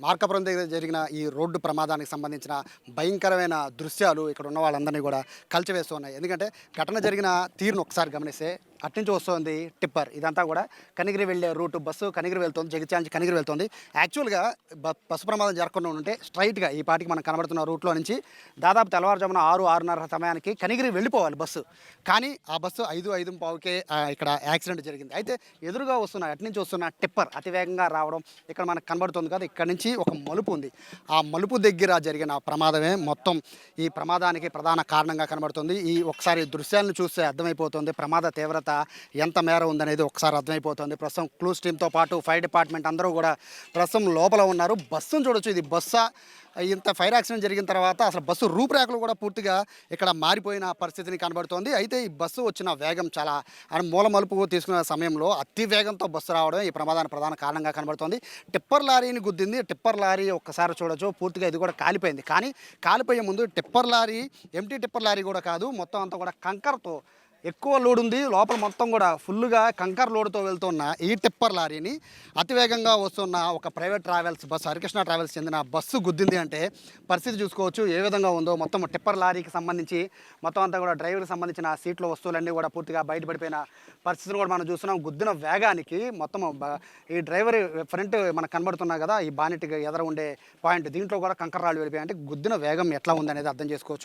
మార్కాపురం దగ్గర జరిగిన ఈ రోడ్డు ప్రమాదానికి సంబంధించిన భయంకరమైన దృశ్యాలు ఇక్కడ ఉన్న వాళ్ళందరినీ కూడా కలిచివేస్తున్నాయి. ఎందుకంటే ఘటన జరిగిన తీరును ఒకసారి గమనిస్తే అట్నుంచి వస్తుంది టిప్పర్. ఇదంతా కూడా కనిగిరి వెళ్ళే రూటు. బస్సు కనిగిరి వెళ్తుంది, జగిత్యాల నుంచి కనిగిరి వెళ్తుంది. యాక్చువల్గా బస్సు ప్రమాదం జరగకుండా ఉంటే స్ట్రైట్గా ఈ పాటికి మనకు కనబడుతున్న రూట్లో నుంచి దాదాపు తెల్లవారుజామున 6-6:30 సమయానికి కనిగిరి వెళ్ళిపోవాలి బస్సు. కానీ ఆ బస్సు 5-5:15కే ఇక్కడ యాక్సిడెంట్ జరిగింది. అయితే ఎదురుగా వస్తున్న అట్నుంచి వస్తున్న టిప్పర్ అతివేగంగా రావడం ఇక్కడ మనకు కనబడుతుంది కదా. ఇక్కడ నుంచి ఒక మలుపు ఉంది. ఆ మలుపు దగ్గర జరిగిన ప్రమాదమే మొత్తం ఈ ప్రమాదానికి ప్రధాన కారణంగా కనబడుతుంది. ఈ ఒకసారి దృశ్యాలను చూస్తే అర్థమైపోతుంది ప్రమాద తీవ్రత ఎంత మేర ఉందనేది ఒకసారి అర్థమైపోతుంది. ప్రస్తుతం క్లూస్ టీంతో పాటు ఫైర్ డిపార్ట్మెంట్ అందరూ కూడా ప్రస్తుతం లోపల ఉన్నారు. బస్సును చూడొచ్చు. ఇది బస్సా? ఇంత ఫైర్ యాక్సిడెంట్ జరిగిన తర్వాత అసలు బస్సు రూపురేఖలు కూడా పూర్తిగా ఇక్కడ మారిపోయిన పరిస్థితిని కనబడుతోంది. అయితే ఈ బస్సు వచ్చిన వేగం చాలా మూల మలుపు తీసుకునే సమయంలో అతి వేగంతో బస్సు రావడం ఈ ప్రమాదానికి ప్రధాన కారణంగా కనబడుతోంది. టిప్పర్ లారీని గుద్దింది. టిప్పర్ లారీ ఒక్కసారి చూడొచ్చు పూర్తిగా ఇది కూడా కాలిపోయింది. కానీ కాలిపోయే ముందు tipper lorry empty tipper lorry కూడా కాదు, మొత్తం అంతా కూడా కంకర్తో ఎక్కువ లోడ్ ఉంది. లోపల మొత్తం కూడా ఫుల్గా కంకర్ లోడ్తో వెళ్తున్న ఈ టిప్పర్ లారీని అతివేగంగా వస్తున్న ఒక private travels bus, Harikrishna travels చెందిన బస్సు గుద్దింది. అంటే పరిస్థితి చూసుకోవచ్చు ఏ విధంగా ఉందో. మొత్తం టిప్పర్ లారీకి సంబంధించి మొత్తం అంతా కూడా డ్రైవర్కి సంబంధించిన సీట్లో వస్తువులన్నీ కూడా పూర్తిగా బయటపడిపోయిన పరిస్థితిని కూడా మనం చూస్తున్నాం. గుద్దిన వేగానికి మొత్తం ఈ డ్రైవర్ ఫ్రంట్ మనకు కనబడుతున్నా కదా, ఈ బానెట్కి ఎదర ఉండే పాయింట్, దీంట్లో కూడా కంకర్ రాళ్ళు వెళ్ళిపోయాయి. అంటే గుద్దిన వేగం ఎట్లా ఉందనేది అర్థం చేసుకోవచ్చు.